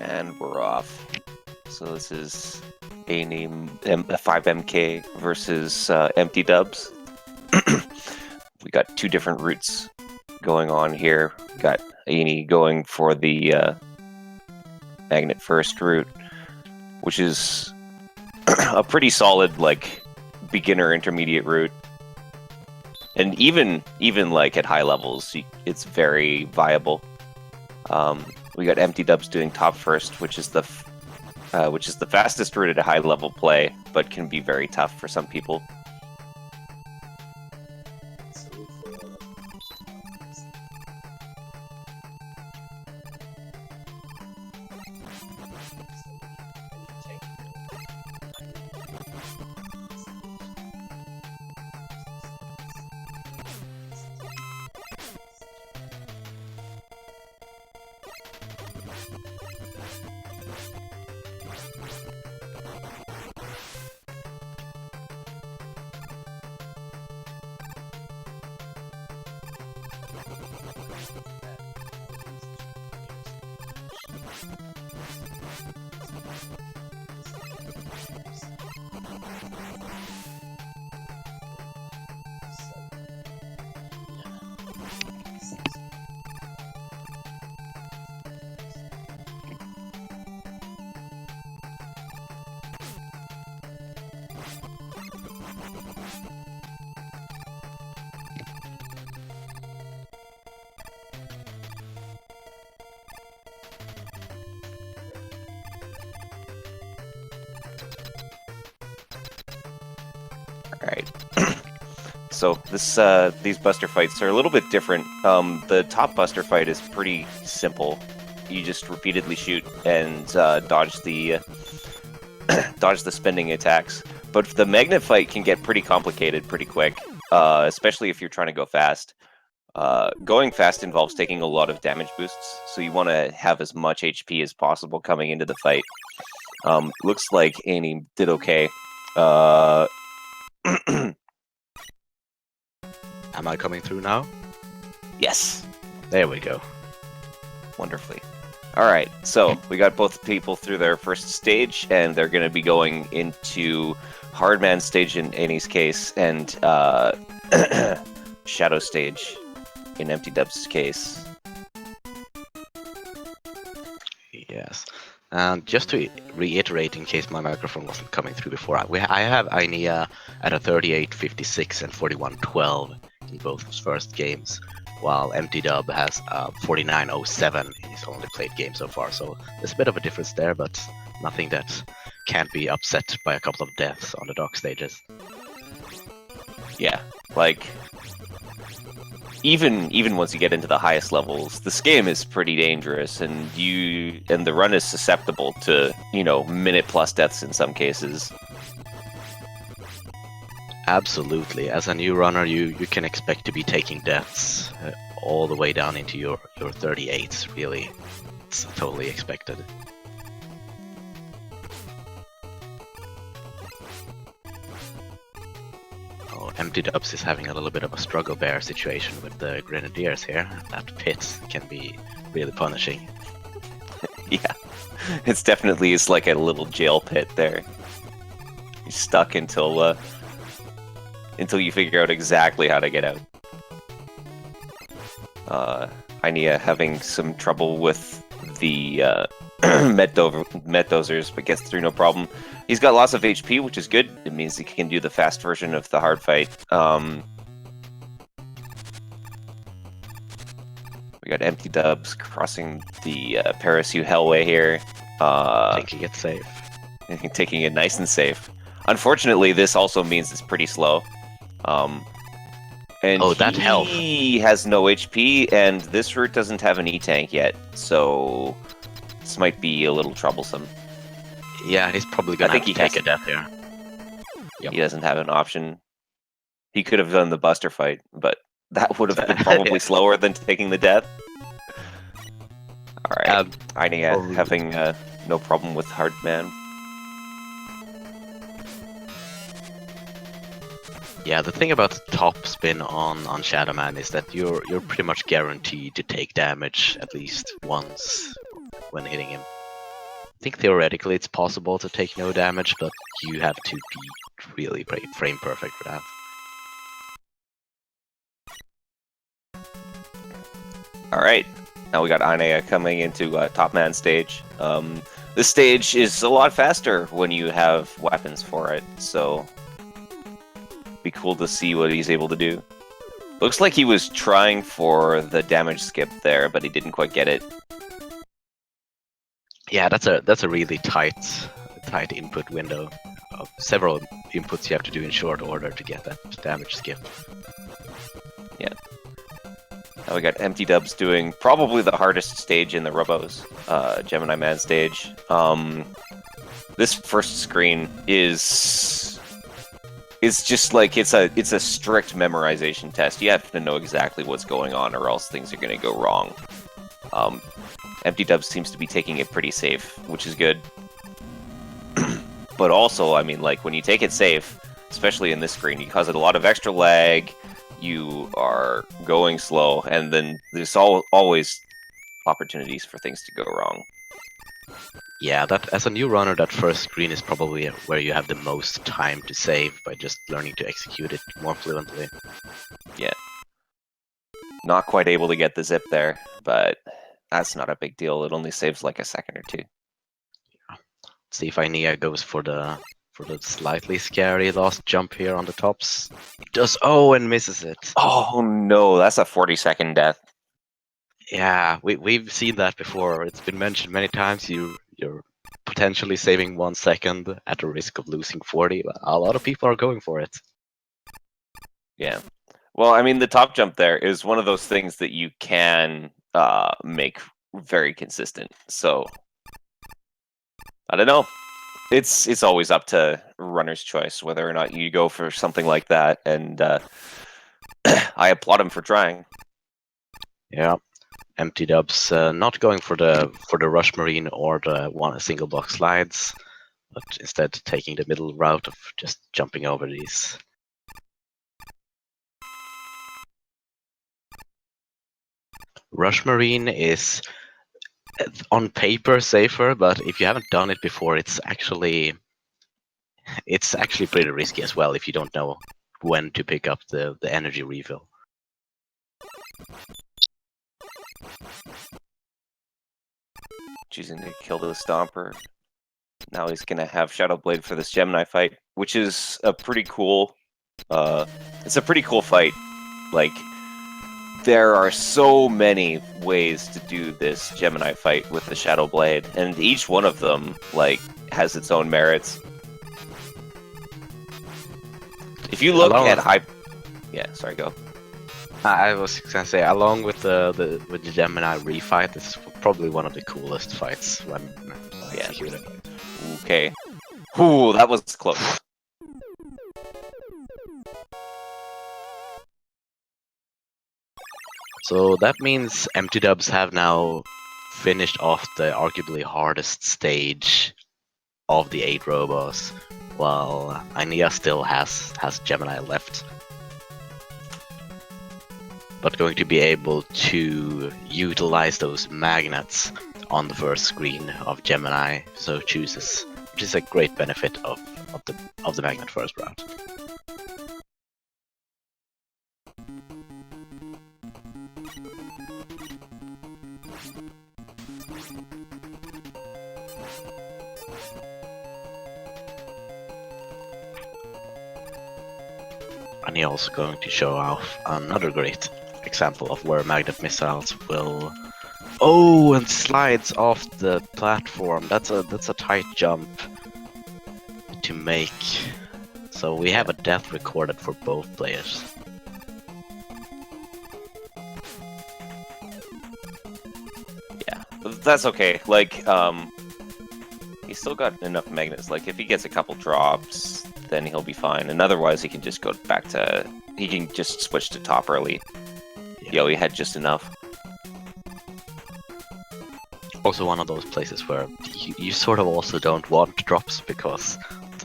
And we're off. So this is Einea5mk versus EmptyDubs. We got two different routes going on here. We got Einea going for the magnet first route, which is a pretty solid like beginner intermediate route. And even like at high levels, it's very viable. We got EmptyDubs doing top first, which is the fastest route at a high level play, but can be very tough for some people. Alright, so these buster fights are a little bit different. The top buster fight is pretty simple. You just repeatedly shoot and dodge the spending attacks. But the magnet fight can get pretty complicated pretty quick, especially if you're trying to go fast. Going fast involves taking a lot of damage boosts, so you want to have as much HP as possible coming into the fight. Looks like Einea did okay. Am I coming through now? Yes. There we go. Wonderfully. Alright, so we got both people through their first stage, and they're going to be going into Hardman stage in Einea's case, and Shadow stage in EmptyDubs' case. Yes. And just to reiterate, in case my microphone wasn't coming through before, I have Einea at a 38.56 and 41.12 in both his first games, while EmptyDub has 49.07 in his only played game so far. So there's a bit of a difference there, but nothing that can't be upset by a couple of deaths on the dark stages. Yeah, like even once you get into the highest levels, this game is pretty dangerous, and the run is susceptible to, minute plus deaths in some cases. Absolutely. As a new runner, you can expect to be taking deaths all the way down into your 38s, really. It's totally expected. EmptyDubs is having a little bit of a struggle bear situation with the Grenadiers here. That pit can be really punishing. Yeah, it's definitely like a little jail pit there. You're stuck until you figure out exactly how to get out. Einea having some trouble with the Met Dozers, but gets through no problem. He's got lots of HP, which is good. It means he can do the fast version of the hard fight. We got EmptyDubs crossing the Parachute Hellway here. Taking it safe. Taking it nice and safe. Unfortunately, this also means it's pretty slow. And that health. He has no HP, and this route doesn't have an E-tank yet, so this might be a little troublesome. Yeah, he's probably gonna have to take a death here. Yep. He doesn't have an option. He could have done the buster fight, but that would have been probably slower than taking the death. Alright, Einea having no problem with Hardman. Yeah, the thing about top spin on Shadow Man is that you're pretty much guaranteed to take damage at least once when hitting him. think theoretically it's possible to take no damage, but you have to be really frame perfect for that. Alright, now we got Einea coming into Top Man stage. This stage is a lot faster when you have weapons for it, so be cool to see what he's able to do. Looks like he was trying for the damage skip there, but he didn't quite get it. Yeah, that's a really tight input window. Several inputs you have to do in short order to get that damage skip. Yeah. Now we got EmptyDubs doing probably the hardest stage in the Robos, Gemini Man stage. This first screen is just like it's a strict memorization test. You have to know exactly what's going on, or else things are going to go wrong. EmptyDubs seems to be taking it pretty safe, which is good. But also, I mean, like when you take it safe, especially in this screen, you cause it a lot of extra lag. You are going slow, and then there's always opportunities for things to go wrong. Yeah, that as a new runner, that first screen is probably where you have the most time to save by just learning to execute it more fluently. Yeah. Not quite able to get the zip there, but that's not a big deal. It only saves like a second or two. Yeah. See if Einea goes for the slightly scary last jump here on the tops. Does and misses it. Oh no, that's a 40-second death. Yeah, we've seen that before. It's been mentioned many times. You're potentially saving 1 second at the risk of losing 40. But a lot of people are going for it. Yeah. Well, I mean, the top jump there is one of those things that you can make very consistent. So I don't know. It's always up to runner's choice whether or not you go for something like that, and I applaud him for trying. Yeah, EmptyDubs not going for the rush marine or the single block slides, but instead taking the middle route of just jumping over these. Rush marine is on paper safer, but if you haven't done it before, it's actually pretty risky as well if you don't know when to pick up the energy refill. Choosing to kill the Stomper. Now he's gonna have Shadow Blade for this Gemini fight, which is a pretty cool. It's a pretty cool fight. Like, there are so many ways to do this Gemini fight with the Shadow Blade, and each one of them like has its own merits. If you look at yeah, sorry, go. I was gonna say, along with the Gemini refight, this is probably one of the coolest fights when executed. Okay. Ooh, that was close. So that means EmptyDubs have now finished off the arguably hardest stage of the 8 robos, while Einea still has Gemini left. But going to be able to utilize those magnets on the first screen of Gemini, so chooses, which is a great benefit of the magnet first route. And he's also going to show off another great example of where magnet missiles will. Oh, and slides off the platform. That's a tight jump to make. So we have a death recorded for both players. Yeah, but that's okay. Like, he's still got enough magnets. Like, if he gets a couple drops, then he'll be fine. And otherwise, he can just go back to. He can just switch to top early. Yeah. Yo, he had just enough. Also, one of those places where you sort of also don't want drops because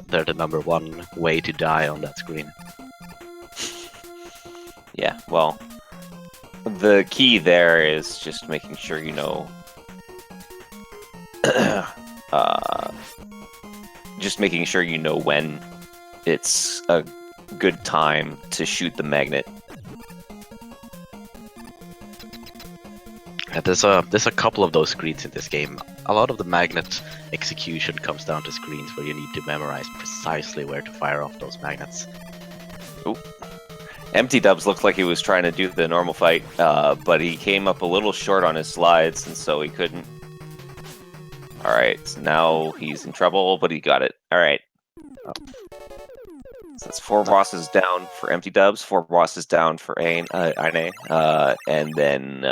they're the #1 way to die on that screen. Yeah, well, the key there is just making sure you know just making sure you know when it's a good time to shoot the magnet. Yeah, there's a couple of those screens in this game. A lot of the magnet execution comes down to screens where you need to memorize precisely where to fire off those magnets. Ooh. EmptyDubs looked like he was trying to do the normal fight, but he came up a little short on his slides, and so he couldn't. Alright, so now he's in trouble, but he got it. Alright. So that's 4 bosses down for EmptyDubs, 4 bosses down for Einea, and then...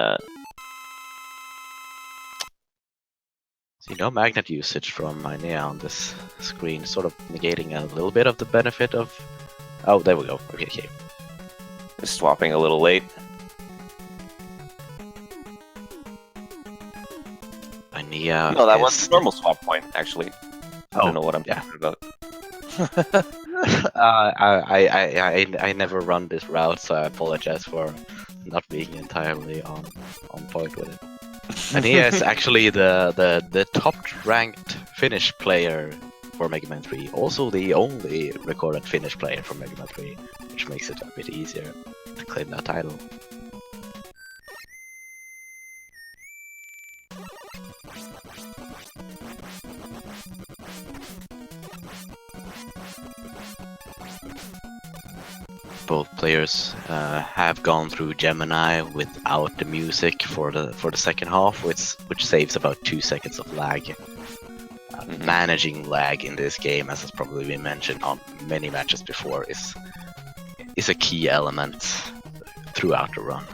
See, no magnet usage from Einea on this screen, sort of negating a little bit of the benefit of... Oh, there we go. Okay. Just swapping a little late. Einea. No, that was the normal swap point, actually. I don't know what I'm talking about. I never run this route, so I apologize for not being entirely on point with it. Einea is actually the top-ranked Finnish player for Mega Man 3. Also the only recorded Finnish player for Mega Man 3, which makes it a bit easier to claim that title. Both players have gone through Gemini without the music for the second half, which saves about 2 seconds of lag. Managing lag in this game, as has probably been mentioned on many matches before, is a key element throughout the run.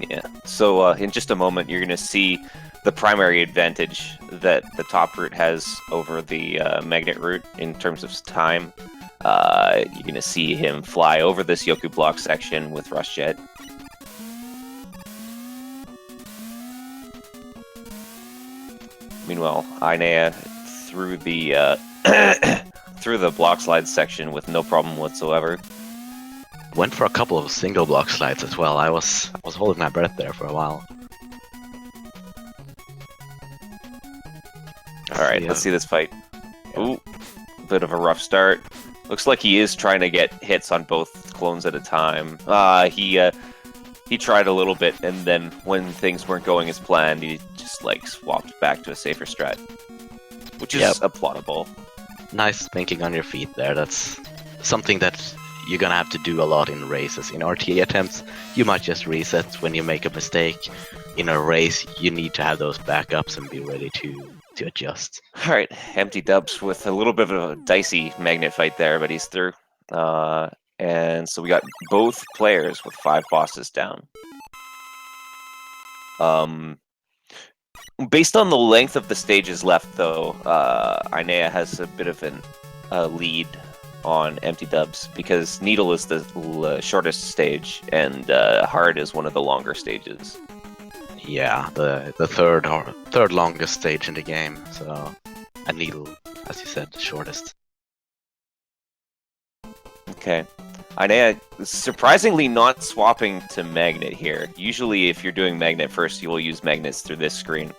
Yeah. So in just a moment, you're going to see the primary advantage that the top route has over the magnet route in terms of time. You're going to see him fly over this Yoku block section with Rush Jet. Meanwhile, Einea through the through the block slide section with no problem whatsoever. Went for a couple of single block slides as well. I was holding my breath there for a while. Alright, let's see this fight. Ooh, bit of a rough start. Looks like he is trying to get hits on both clones at a time. He tried a little bit, and then when things weren't going as planned, he just like swapped back to a safer strat, which is applaudable. Nice thinking on your feet there. That's something that you're gonna have to do a lot in races. In RTA attempts, you might just reset when you make a mistake. In a race, you need to have those backups and be ready to adjust. Alright, EmptyDubs with a little bit of a dicey magnet fight there, but he's through. And so we got both players with 5 bosses down. Based on the length of the stages left, though, Einea has a bit of a lead on EmptyDubs because Needle is the shortest stage and Hard is one of the longer stages. Yeah, the third longest stage in the game. So, and Needle, as you said, the shortest. Okay. Einea surprisingly not swapping to magnet here. Usually if you're doing magnet first, you will use magnets through this screen.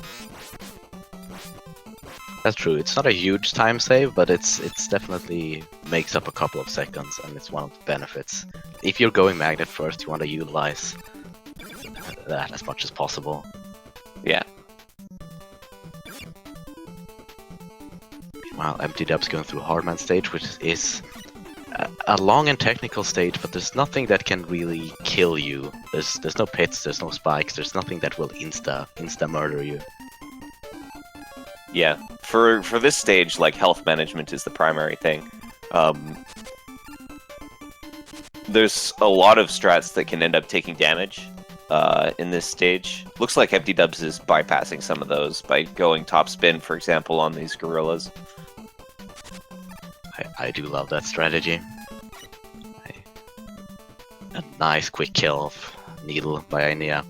That's true. It's not a huge time save, but it's definitely makes up a couple of seconds, and it's one of the benefits. If you're going magnet first, you want to utilize that as much as possible. Yeah. Meanwhile, EmptyDubs going through Hardman stage, which is a long and technical stage, but there's nothing that can really kill you. There's no pits, there's no spikes, there's nothing that will insta murder you. Yeah, for this stage, like, health management is the primary thing. There's a lot of strats that can end up taking damage in this stage. Looks like EmptyDubs is bypassing some of those by going top spin, for example, on these gorillas. I do love that strategy. A nice quick kill of Needle by Einea.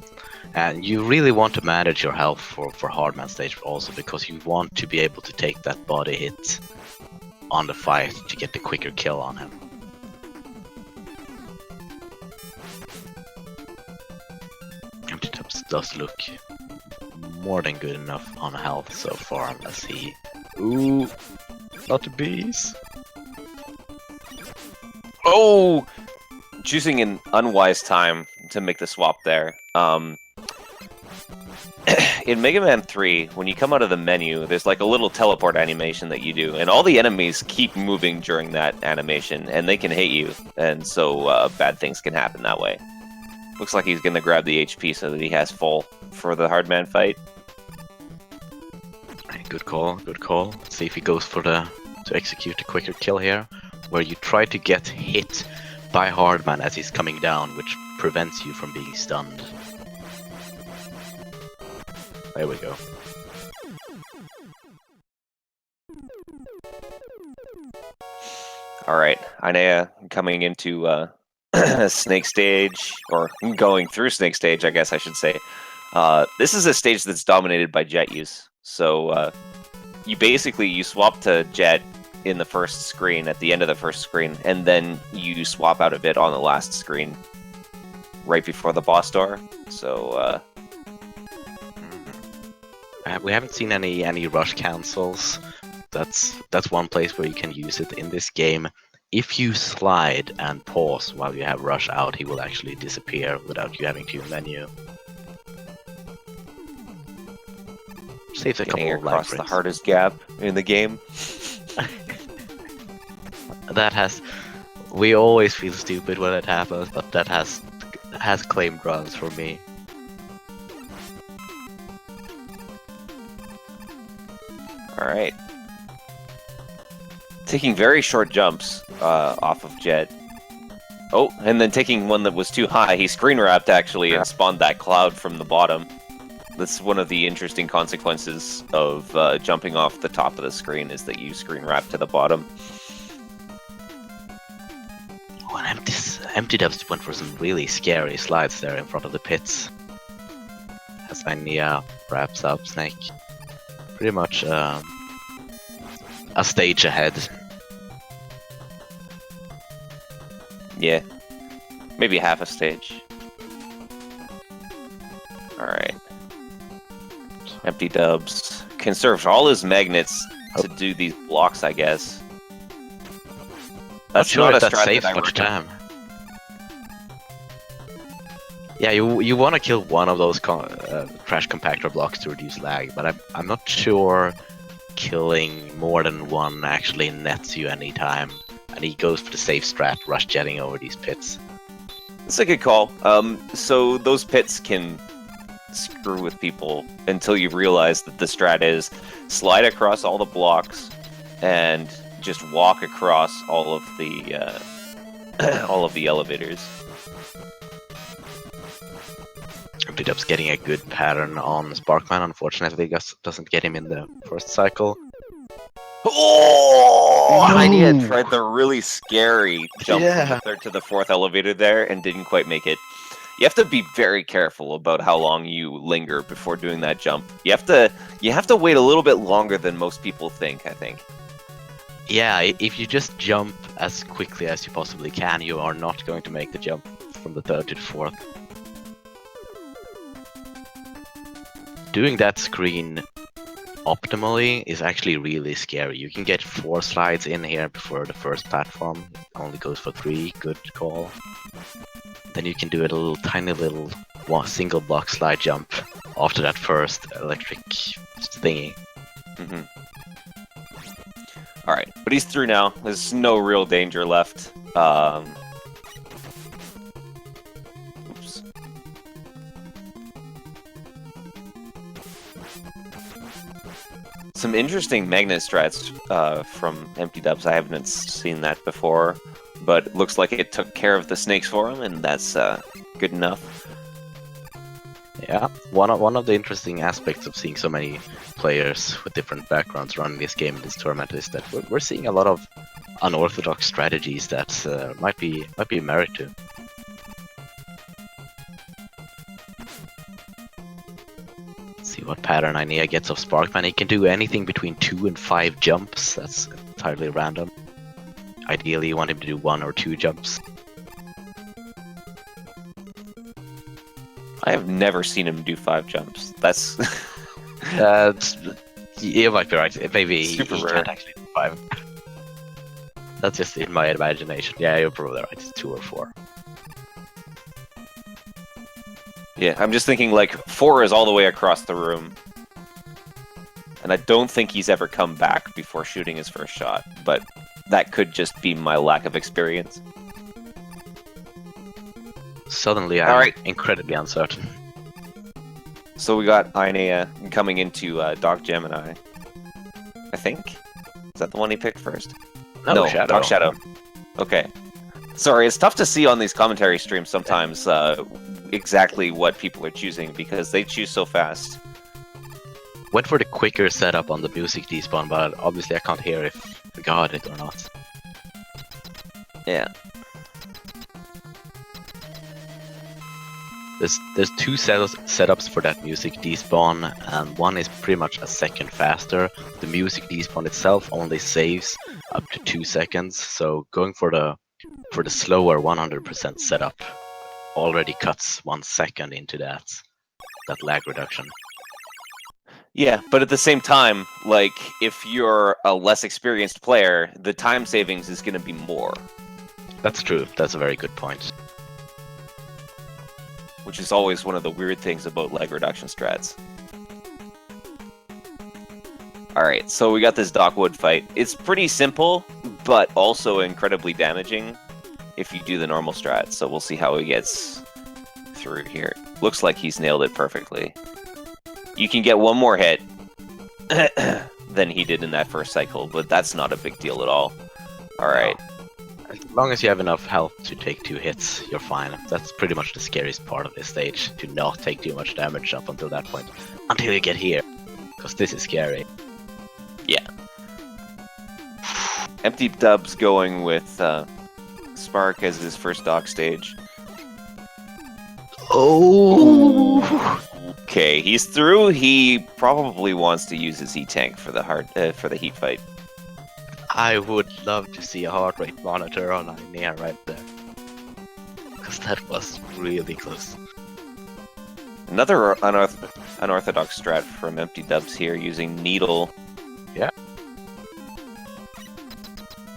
And you really want to manage your health for Hardman stage also, because you want to be able to take that body hit on the fight to get the quicker kill on him. EmptyDubs does look more than good enough on health so far, unless he... Ooh, not the bees. Oh! Choosing an unwise time to make the swap there. In Mega Man 3, when you come out of the menu, there's like a little teleport animation that you do, and all the enemies keep moving during that animation, and they can hit you, and so bad things can happen that way. Looks like he's gonna grab the HP so that he has full for the hardman fight. Good call, good call. Let's see if he goes for to execute a quicker kill here, where you try to get hit by hardman as he's coming down, which prevents you from being stunned. There we go. Alright, Einea coming into Snake Stage, or going through Snake Stage, I guess I should say. This is a stage that's dominated by jet use. So you swap to jet in the first screen, at the end of the first screen, and then you swap out of it on the last screen, right before the boss door. So we haven't seen any rush cancels. That's one place where you can use it in this game. If you slide and pause while you have rush out, he will actually disappear without you having to menu. Saves a couple getting of life across the rings. hardest gap in the game. We always feel stupid when it happens, but that has claimed runs for me. Alright. Taking very short jumps off of jet. Oh, and then taking one that was too high. He screen wrapped actually and spawned that cloud from the bottom. That's one of the interesting consequences of jumping off the top of the screen, is that you screen wrap to the bottom. Oh, and EmptyDubs went for some really scary slides there in front of the pits. As Einea wraps up Snake. Pretty much a stage ahead. Yeah. Maybe half a stage. Alright. EmptyDubs conserves all his magnets to do these blocks, I guess. That's not not a if that strat saves that I much recommend. time. Yeah, you want to kill one of those crash compactor blocks to reduce lag, but I'm not sure killing more than one actually nets you any time. And he goes for the safe strat, rush jetting over these pits. That's a good call. So those pits can screw with people until you realize that the strat is slide across all the blocks and just walk across all of the elevators. EmptyDubs getting a good pattern on Sparkman. Unfortunately, doesn't get him in the first cycle. Oh! No! Einea tried the really scary jump from Yeah. the third to the fourth elevator there and didn't quite make it. You have to be very careful about how long you linger before doing that jump. You have to wait a little bit longer than most people think, I think. Yeah, if you just jump as quickly as you possibly can, you are not going to make the jump from the third to the fourth. Doing that screen optimally is actually really scary. You can get 4 slides in here before the first platform. It only goes for 3, good call. Then you can do a tiny little single block slide jump after that first electric thingy. Mm-hmm. Alright, but he's through now. There's no real danger left. Oops. Some interesting magnet strats from EmptyDubs. I haven't seen that before, but it looks like it took care of the snakes for him, and that's good enough. Yeah, one of the interesting aspects of seeing so many players with different backgrounds running this game in this tournament is that we're seeing a lot of unorthodox strategies that might be merit to. Let's see what pattern Einea gets of Sparkman. He can do anything between 2 and 5 jumps. That's entirely random. Ideally, you want him to do 1 or 2 jumps. I have never seen him do 5 jumps. That's You might be right. Maybe Super he rare. can't actually survive. That's just in my imagination. Yeah, you're probably right. It's 2 or 4. Yeah, I'm just thinking like 4 is all the way across the room. And I don't think he's ever come back before shooting his first shot, but that could just be my lack of experience. Suddenly, I'm Alright. incredibly uncertain. So we got Einea coming into Doc Gemini. I think? Is that the one he picked first? No, Shadow. Doc Shadow. Okay. Sorry, it's tough to see on these commentary streams sometimes exactly what people are choosing because they choose so fast. Went for the quicker setup on the music despawn, but obviously I can't hear if we got it or not. Yeah. There's 2 setups for that music despawn, and one is pretty much a second faster. The music despawn itself only saves up to 2 seconds, so going for the slower 100% setup already cuts 1 second into that lag reduction. Yeah, but at the same time, like, if you're a less experienced player, the time savings is going to be more. That's true. That's a very good point. Which is always one of the weird things about lag reduction strats. Alright, so we got this Dockwood fight. It's pretty simple, but also incredibly damaging if you do the normal strat, so we'll see how he gets through here. Looks like he's nailed it perfectly. You can get one more hit than he did in that first cycle, but that's not a big deal at all. Alright. As long as you have enough health to take 2 hits, you're fine. That's pretty much the scariest part of this stage, to not take too much damage up until that point. Until you get here, because this is scary. Yeah. EmptyDubs going with Spark as his first dock stage. Oh! Okay, he's through. He probably wants to use his E-Tank for the heat fight. I would love to see a heart rate monitor on Einea right there. Because that was really close. Another unorthodox strat from EmptyDubs here, using Needle. Yeah.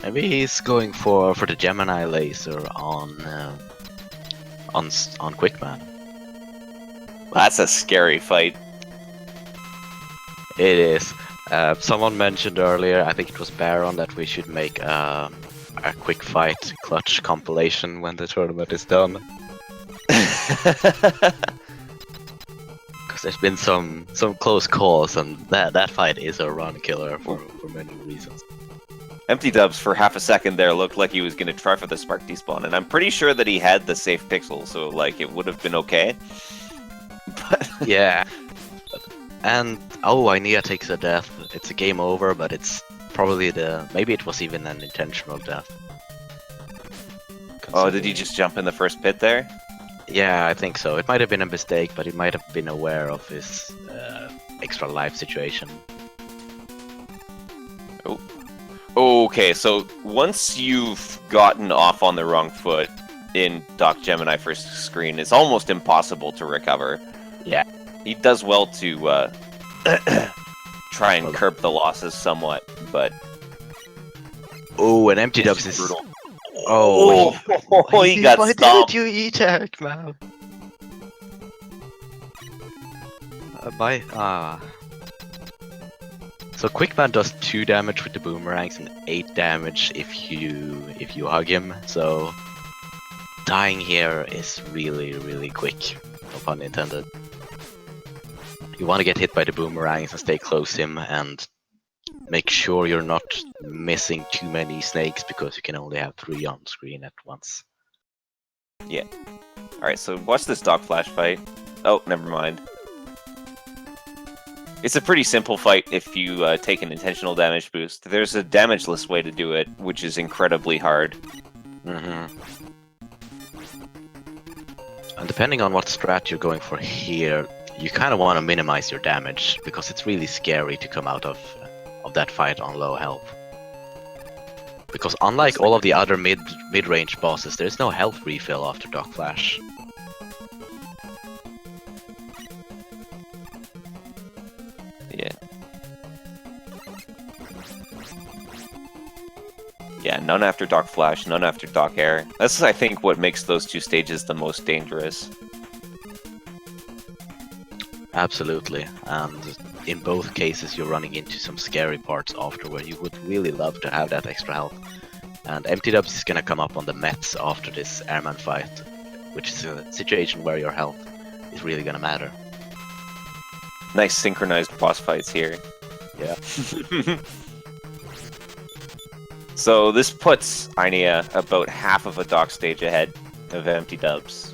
Maybe he's going for the Gemini laser on Quickman. That's a scary fight. It is. Someone mentioned earlier, I think it was Baron, that we should make a quick fight clutch compilation when the tournament is done. Because there's been some close calls, and that fight is a run killer for many reasons. EmptyDubs for half a second there looked like he was going to try for the Spark despawn, and I'm pretty sure that he had the safe pixel, so like it would have been okay. But yeah. And Einea takes a death. It's a game over, but it's probably maybe it was even an intentional death. Oh, did he just jump in the first pit there? Yeah, I think so. It might have been a mistake, but he might have been aware of his extra life situation. Oh. Okay, so once you've gotten off on the wrong foot in Doc Gemini first screen, it's almost impossible to recover. Yeah. He does well to try and curb the losses somewhat, but... Oh, and EmptyDubs is... brutal. Oh, he got why stopped. did you E-Tank, man? So Quickman does 2 damage with the boomerangs and 8 damage if you hug him. So dying here is really, really quick. No pun intended. You want to get hit by the boomerangs and stay close to him and make sure you're not missing too many snakes because you can only have 3 on screen at once. Yeah. Alright, so watch this Doc Flash fight. Oh, never mind. It's a pretty simple fight if you take an intentional damage boost. There's a damageless way to do it, which is incredibly hard. Mm-hmm. And depending on what strat you're going for here, you kind of want to minimize your damage, because it's really scary to come out of that fight on low health. Because unlike all of the other mid-range bosses, there's no health refill after Doc Flash. Yeah, none after Dock Flash, none after Dock Air. That's, I think, what makes those two stages the most dangerous. Absolutely, and in both cases you're running into some scary parts after where you would really love to have that extra health. And EmptyDubs is gonna come up on the Mets after this Airman fight, which is a situation where your health is really gonna matter. Nice synchronized boss fights here. Yeah. So this puts Einea about half of a dock stage ahead of EmptyDubs.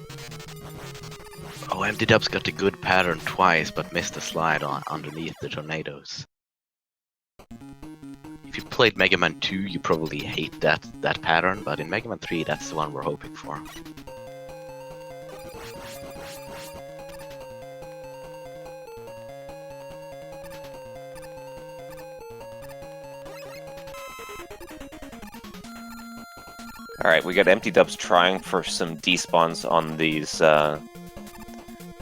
Oh, EmptyDubs got a good pattern twice, but missed a slide on underneath the tornadoes. If you played Mega Man 2, you probably hate that pattern, but in Mega Man 3, that's the one we're hoping for. Alright, we got EmptyDubs trying for some despawns on these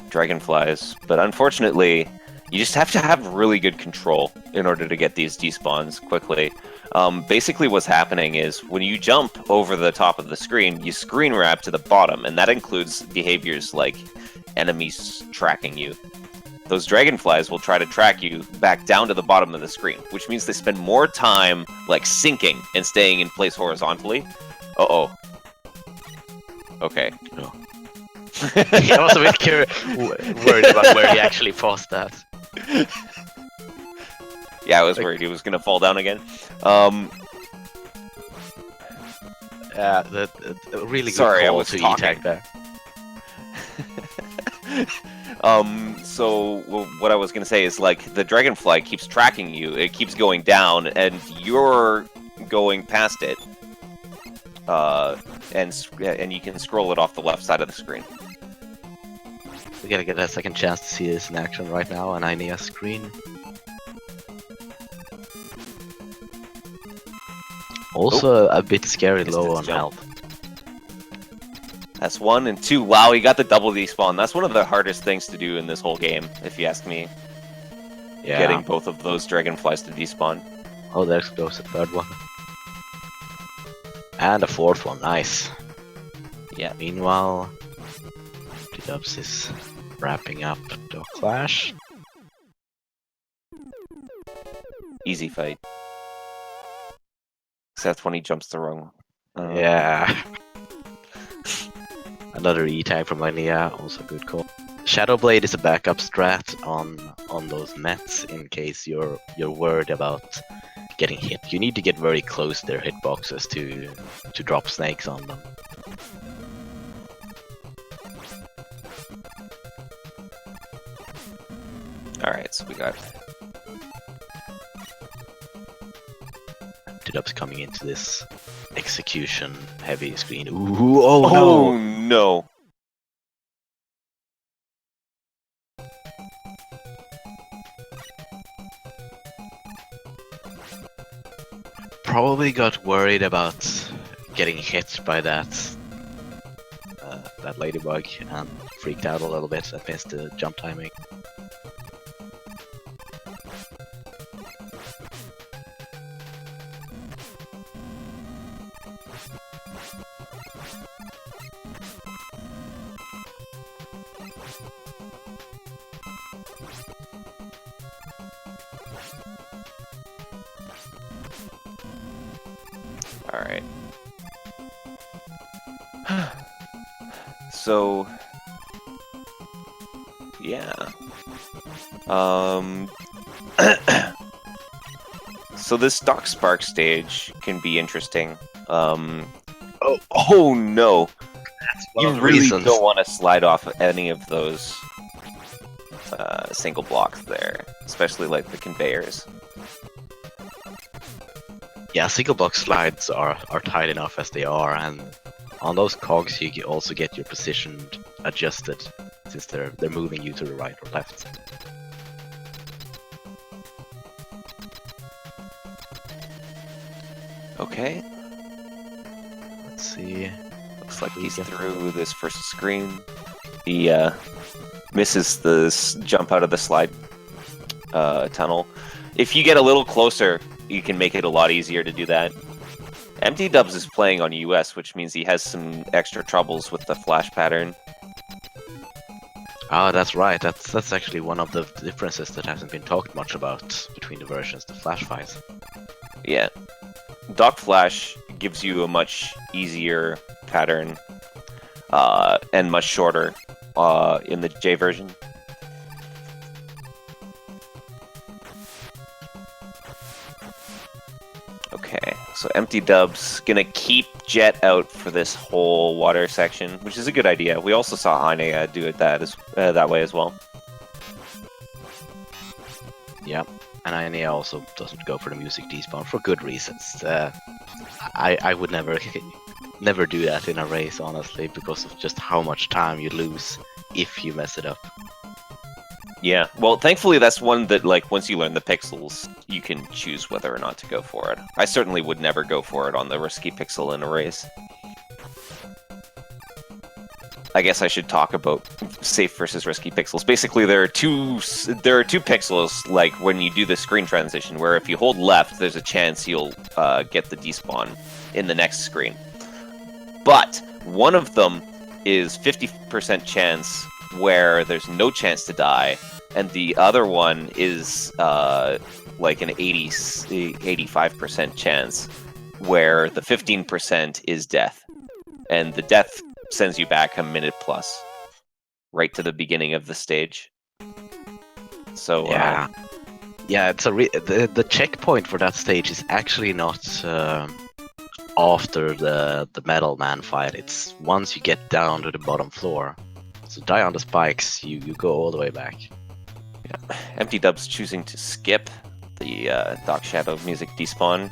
dragonflies, but unfortunately, you just have to have really good control in order to get these despawns quickly. Basically what's happening is, when you jump over the top of the screen, you screen wrap to the bottom, and that includes behaviors like enemies tracking you. Those dragonflies will try to track you back down to the bottom of the screen, which means they spend more time, like, sinking and staying in place horizontally. Uh-oh. Okay. No. I was a bit worried about where he actually paused that. Yeah, I was worried he was gonna fall down again. Yeah, the really good Sorry, I call was to talking. E-tag there. So what I was gonna say is, like, the dragonfly keeps tracking you. It keeps going down, and you're going past it. And you can scroll it off the left side of the screen. We gotta get a second chance to see this in action right now on Einea screen. Also a bit scary low on health. That's 1 and 2. Wow, he got the double despawn. That's one of the hardest things to do in this whole game, if you ask me. Yeah. Getting both of those dragonflies to despawn. Oh, there goes the third one. And a fourth one, nice. Yeah. Meanwhile, EmptyDubs is wrapping up the clash. Easy fight. Except when he jumps the wrong. Yeah. Another E-tag from Einea, also good call. Shadowblade is a backup strat on those Mets in case you're worried about getting hit. You need to get very close to their hitboxes to drop snakes on them. Alright, so we got EmptyDubs coming into this execution heavy screen. Ooh, oh no! Probably got worried about getting hit by that ladybug and freaked out a little bit and missed the jump timing. Alright. So... yeah. So this Dock Spark stage can be interesting. Oh no! You really don't want to slide off any of those single blocks there, especially like the conveyors. Yeah, single block slides are tight enough as they are, and on those cogs you also get your position adjusted since they're moving you to the right or left. Okay. Let's see. Looks like he's through this first screen. He misses the jump out of the slide tunnel. If you get a little closer, you can make it a lot easier to do that. EmptyDubs is playing on US, which means he has some extra troubles with the flash pattern. Oh, that's right. That's actually one of the differences that hasn't been talked much about between the versions, the flash fights. Yeah. Dock Flash gives you a much easier pattern and much shorter in the J version. Okay, so EmptyDubs gonna keep Jet out for this whole water section, which is a good idea. We also saw Einea do it that way as well. Yeah, and Einea also doesn't go for the music despawn for good reasons. I would never do that in a race, honestly, because of just how much time you lose if you mess it up. Yeah, well, thankfully that's one that, like, once you learn the pixels, you can choose whether or not to go for it. I certainly would never go for it on the risky pixel in a race. I guess I should talk about safe versus risky pixels. Basically, there are two pixels, like when you do the screen transition, where if you hold left, there's a chance you'll get the despawn in the next screen. But one of them is 50% chance where there's no chance to die, and the other one is like an 85% chance where the 15% is death, and the death sends you back a minute plus, right to the beginning of the stage. So yeah, it's the checkpoint for that stage is actually not after the Metal Man fight. It's once you get down to the bottom floor. So die on the spikes, you go all the way back. Yeah. EmptyDubs choosing to skip the Dark Shadow music despawn.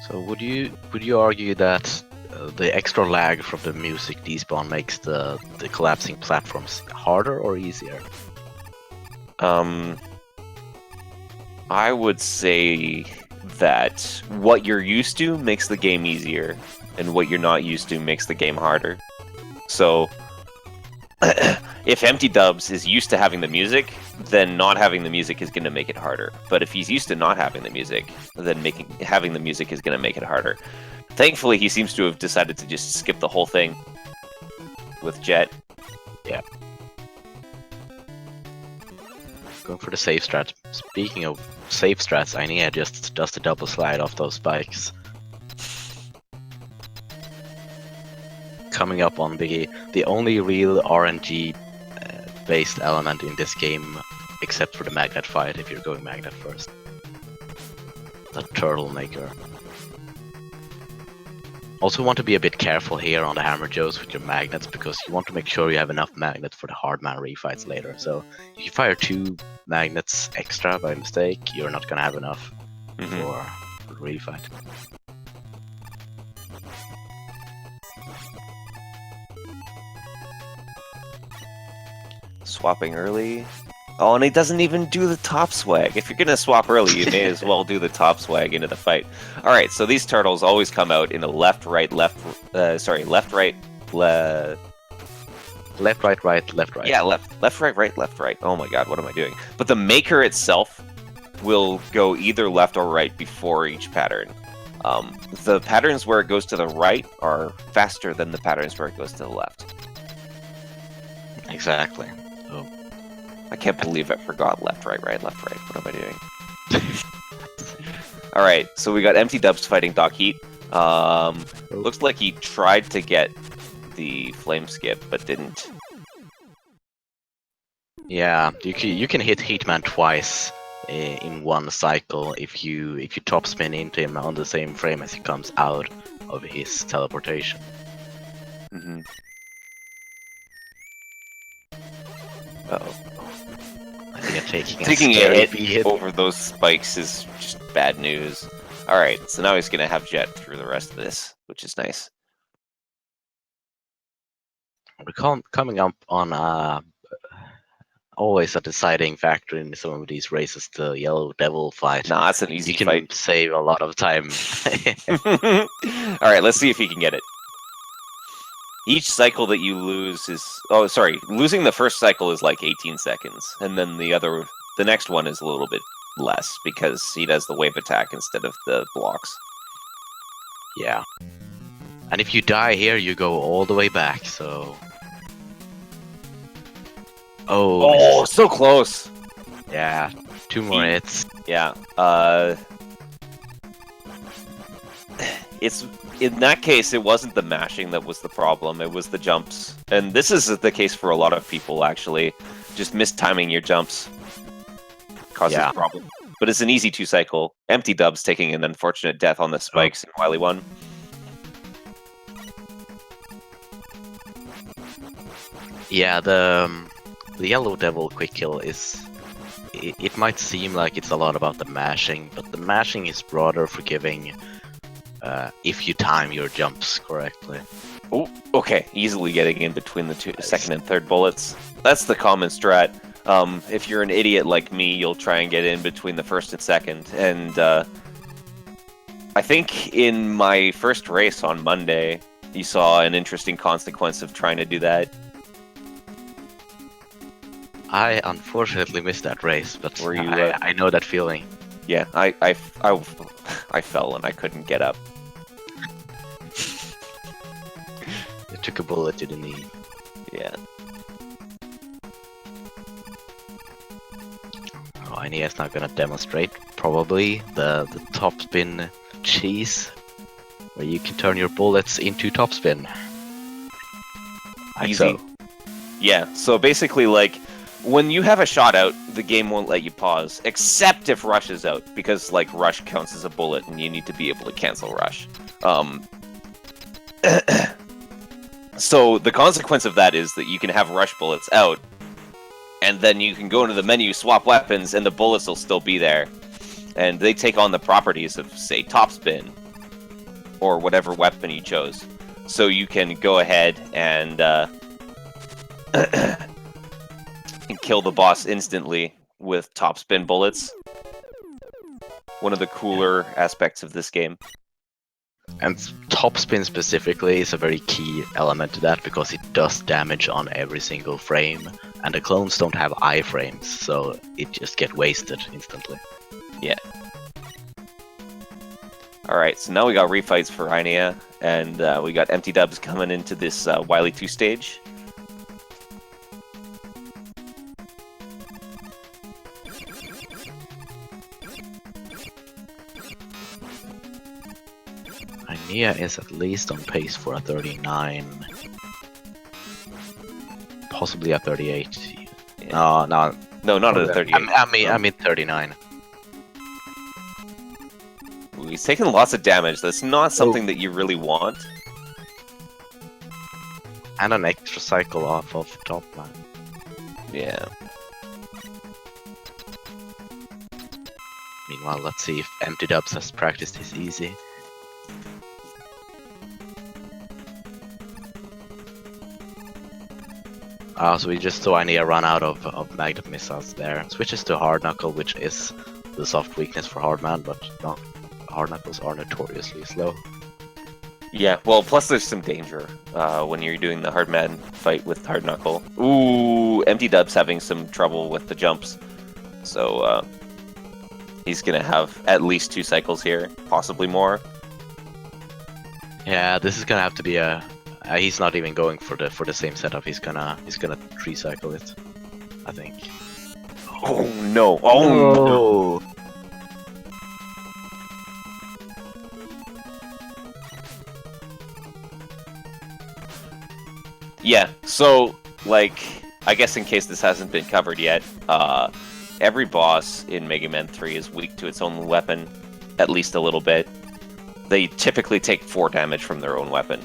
So would you argue that the extra lag from the music despawn makes the collapsing platforms harder or easier? I would say that what you're used to makes the game easier, and what you're not used to makes the game harder. So, if EmptyDubs is used to having the music, then not having the music is going to make it harder. But if he's used to not having the music, then having the music is going to make it harder. Thankfully, he seems to have decided to just skip the whole thing with Jet. Yeah. Going for the safe strat. Speaking of safe strats, Einea just does the double slide off those spikes. Coming up on the only real RNG based element in this game, except for the magnet fight if you're going magnet first. The turtle maker. Also want to be a bit careful here on the Hammer Joes with your magnets, because you want to make sure you have enough magnets for the hardman refights later. So if you fire 2 magnets extra by mistake, you're not gonna have enough for the refight. Swapping early. Oh, and he doesn't even do the top swag. If you're gonna swap early, you may as well do the top swag into the fight. All right, so these turtles always come out in a left, right, left, left, right, left, right, right, left, right. Yeah, left, right, right, left, right. Oh my god, what am I doing? But the maker itself will go either left or right before each pattern. The patterns where it goes to the right are faster than the patterns where it goes to the left. Exactly. Oh. I can't believe I forgot left, right, right, left, right. What am I doing? Alright, so we got EmptyDubs fighting Doc Heat. Looks like he tried to get the flame skip, but didn't. Yeah, you can hit Heatman twice in one cycle if you topspin into him on the same frame as he comes out of his teleportation. Mm-hmm. Uh-oh. I think taking a hit over those spikes is just bad news. Alright, so now he's going to have Jet through the rest of this, which is nice. We're coming up on always a deciding factor in some of these races, the Yellow Devil fight. Nah, that's an easy fight. You can save a lot of time. Alright, let's see if he can get it. Each cycle that you lose is... Oh, sorry. Losing the first cycle is like 18 seconds. And then the next one is a little bit less because he does the wave attack instead of the blocks. Yeah. And if you die here, you go all the way back, so... Oh, so close! Yeah, 2 more hits. Yeah. It's... In that case, it wasn't the mashing that was the problem, it was the jumps. And this is the case for a lot of people, actually. Just mistiming your jumps causes a problem. But it's an easy 2-cycle. EmptyDubs taking an unfortunate death on the spikes in Wily 1. Yeah, the Yellow Devil quick kill is... It might seem like it's a lot about the mashing, but the mashing is broader, forgiving if you time your jumps correctly. Oh, okay. Easily getting in between the second and third bullets. That's the common strat. If you're an idiot like me, you'll try and get in between the first and second. And I think in my first race on Monday, you saw an interesting consequence of trying to do that. I unfortunately missed that race, but Were you, I know that feeling. Yeah, I fell and I couldn't get up. You took a bullet to the knee. Yeah. Oh, Enea's not gonna demonstrate, probably, the top spin cheese, where you can turn your bullets into top spin. Easy. So. Yeah, so basically, like, when you have a shot out, the game won't let you pause, except if Rush is out, because, like, Rush counts as a bullet, and you need to be able to cancel Rush. So the consequence of that is that you can have Rush bullets out, and then you can go into the menu, swap weapons, and the bullets will still be there. And they take on the properties of, say, top spin, or whatever weapon you chose. So you can go ahead and kill the boss instantly with top spin bullets. One of the cooler aspects of this game. And top spin specifically is a very key element to that, because it does damage on every single frame, and the clones don't have iframes, so it just gets wasted instantly. Yeah. Alright, so now we got refights for Einea, and we got EmptyDubs coming into this Wily 2 stage. Einea is at least on pace for a 39. Possibly a 38. Yeah. No, not a 38. I mean 39. Ooh, he's taking lots of damage. That's not something that you really want. And an extra cycle off of top man. Yeah. Meanwhile, let's see if EmptyDubs has practiced his easy. So we just saw Einea run out of magnet missiles there. Switches to Hard Knuckle, which is the soft weakness for Hardman, but no, Hard Knuckles are notoriously slow. Yeah, well, plus there's some danger when you're doing the Hardman fight with Hard Knuckle. Ooh, EmptyDubs having some trouble with the jumps. So he's gonna have at least 2 cycles here, possibly more. Yeah, this is gonna have to be a... he's not even going for the same setup. He's gonna 3-cycle it, I think. Oh no! Oh no! Yeah. So, like, I guess in case this hasn't been covered yet, every boss in Mega Man 3 is weak to its own weapon, at least a little bit. They typically take 4 damage from their own weapon.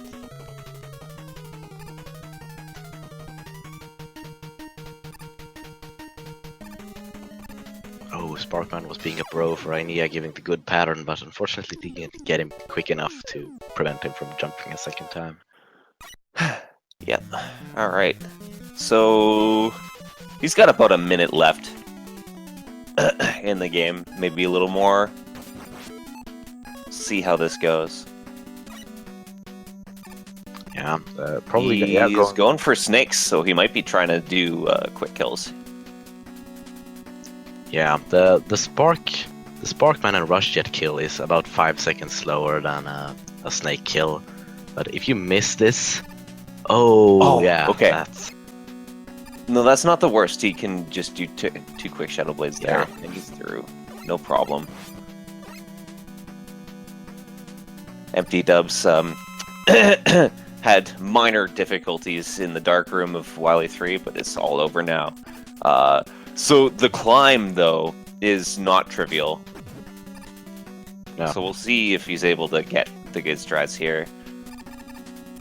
Oh, Sparkman was being a bro for Einea, giving the good pattern, but unfortunately didn't get him quick enough to prevent him from jumping a second time. Yep. Alright. So... he's got about a minute left in the game. Maybe a little more. See how this goes. Yeah, probably. He's going for snakes, so he might be trying to do quick kills. Yeah, the Sparkman and Rush Jet kill is about 5 seconds slower than a snake kill. But if you miss this, yeah, okay. that's... No, that's not the worst. He can just do two quick Shadow Blades there, Yeah. and he's through. No problem. EmptyDubs had minor difficulties in the dark room of Wily 3, but it's all over now. So the climb, though, is not trivial. No. So we'll see if he's able to get the good strats here.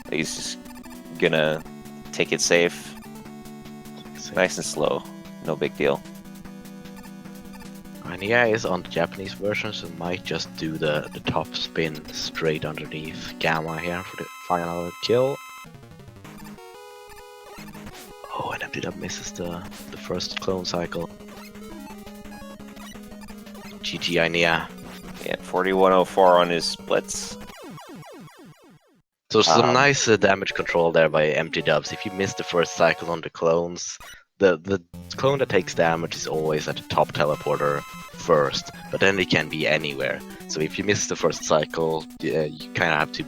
He's just gonna take it safe. Nice and slow. No big deal. Einea is on the Japanese version, so might just do the top spin straight underneath Gamma here for the final kill. Oh, and EmptyDub misses the first clone cycle. GG Einea. Yeah, 4104 on his splits. So some nice damage control there by EmptyDubs. If you miss the first cycle on the clones, the clone that takes damage is always at the top teleporter first, but then it can be anywhere. So if you miss the first cycle, you kind of have to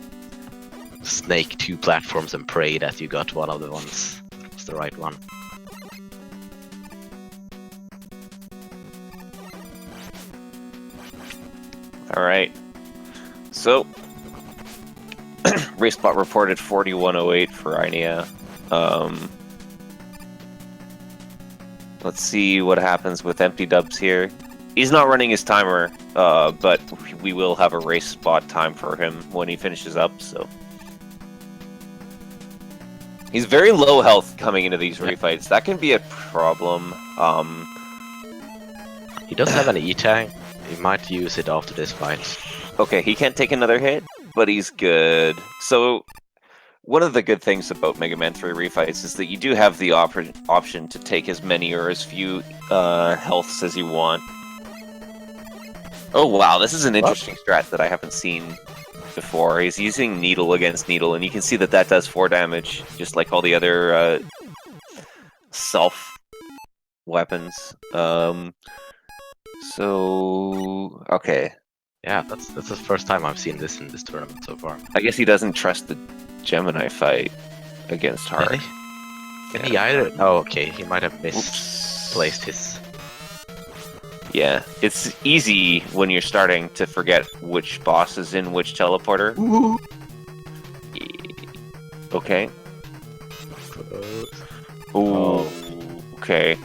snake 2 platforms and pray that you got one of the ones that's the right one. All right. So race spot reported 4108 for Einea. Let's see what happens with EmptyDubs here. He's not running his timer, but we will have a race spot time for him when he finishes up, so. He's very low health coming into these refights. That can be a problem. He doesn't have an E-tank. He might use it after this fight. Okay, he can't take another hit, but he's good. So, one of the good things about Mega Man 3 refights is that you do have the option to take as many or as few healths as you want. Oh wow, this is an interesting strat that I haven't seen before. He's using needle against needle, and you can see that that does 4 damage, just like all the other self weapons. So okay. Yeah, that's the first time I've seen this in this tournament so far. I guess he doesn't trust the Gemini fight against Hard. Can he either? Oh, okay. He might have misplaced his. Yeah, it's easy when you're starting to forget which boss is in which teleporter. Okay. Ooh. Okay.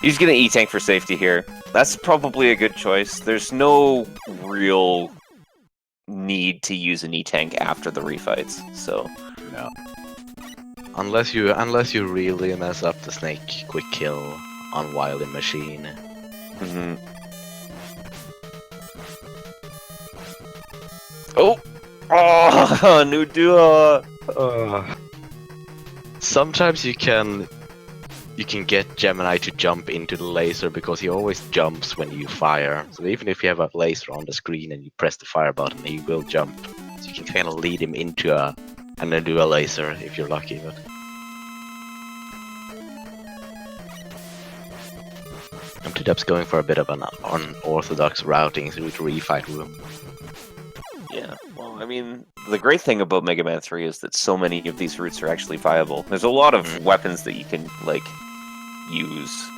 He's gonna E-tank for safety here. That's probably a good choice. There's no real need to use an E-tank after the refights, so. No. Unless you really mess up the snake quick kill on Wily Machine. Mm-hmm. Oh! Oh, new duo! Sometimes you can get Gemini to jump into the laser because he always jumps when you fire. So even if you have a laser on the screen and you press the fire button, he will jump. So you can kind of lead him into and then do a laser if you're lucky. But EmptyDubs going for a bit of an unorthodox routing through the refight room. Yeah, well, I mean, the great thing about Mega Man 3 is that so many of these routes are actually viable. There's a lot of weapons that you can, like, use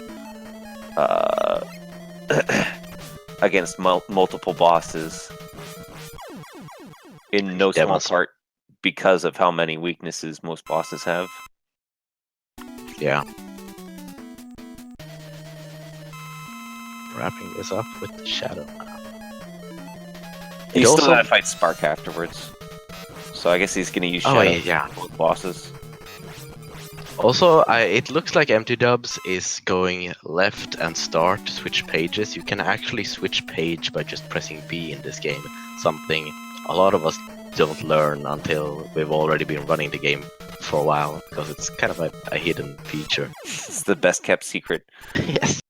against multiple bosses in no small part because of how many weaknesses most bosses have. Yeah. Wrapping this up with the shadow. He's still gonna fight Spark afterwards, so I guess he's gonna use Shadow for both bosses. Also, it looks like EmptyDubs is going left and start to switch pages. You can actually switch page by just pressing B in this game. Something a lot of us don't learn until we've already been running the game for a while, because it's kind of a hidden feature. It's the best kept secret. Yes.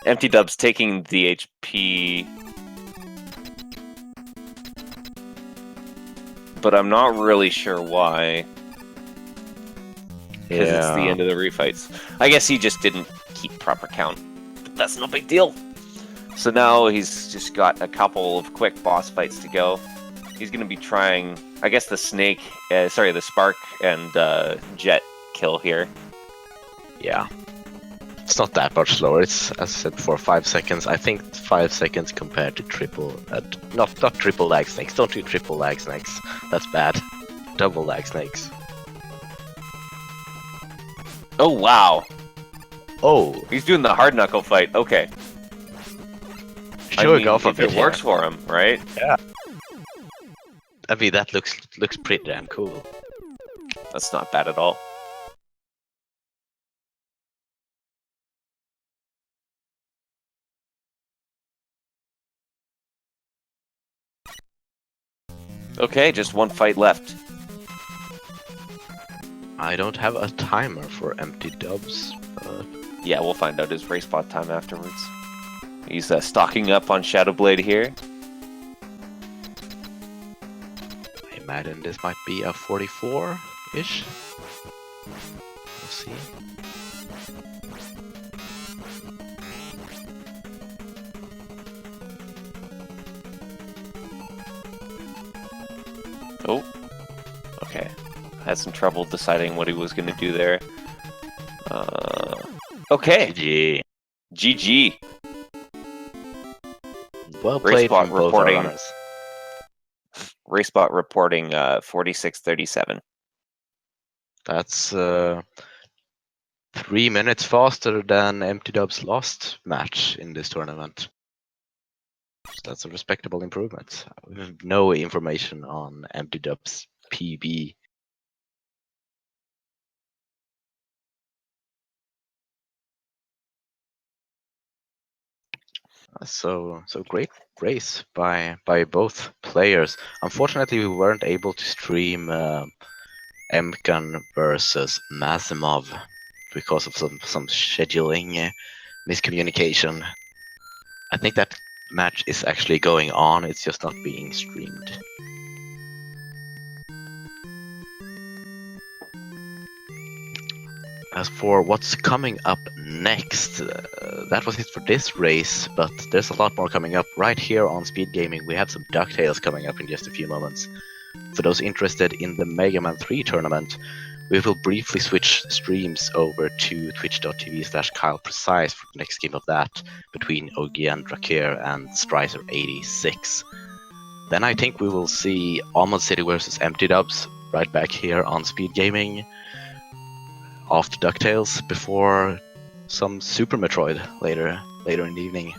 EmptyDubs taking the HP. but I'm not really sure why. Because it's the end of the refights. I guess he just didn't keep proper count, but that's no big deal. So now he's just got a couple of quick boss fights to go. He's going to be trying, I guess, the the Spark and Jet kill here. Yeah. It's not that much slower. It's, as I said before, 5 seconds. I think 5 seconds compared to not triple lag snakes. Don't do triple lag snakes. That's bad. Double lag snakes. Oh, wow. Oh. He's doing the hard knuckle fight. Okay. Showing off a bit. It works for him, right? Yeah. I mean, that looks pretty damn cool. That's not bad at all. Okay, just one fight left. I don't have a timer for EmptyDubs. Yeah, we'll find out his race bot time afterwards. He's stocking up on Shadowblade here. I imagine this might be a 44-ish. We'll see. Oh, okay. Had some trouble deciding what he was going to do there. Okay. GG. GG. Well played from both our runners. RaceBot reporting 46:37. That's 3 minutes faster than EmptyDubs' last match in this tournament. So that's a respectable improvement. We have no information on EmptyDubs' PB. So great race by both players. Unfortunately, we weren't able to stream EmptyDubs versus Masimov because of some scheduling miscommunication. I think that match is actually going on, it's just not being streamed. As for what's coming up next, that was it for this race, but there's a lot more coming up right here on Speed Gaming. We have some DuckTales coming up in just a few moments. For those interested in the Mega Man 3 tournament, we will briefly switch streams over to twitch.tv/KylePrecise for the next game of that, between Ogian Drakir and Stricer86. Then I think we will see Almond City vs EmptyDubs right back here on Speed Gaming, after DuckTales, before some Super Metroid later in the evening.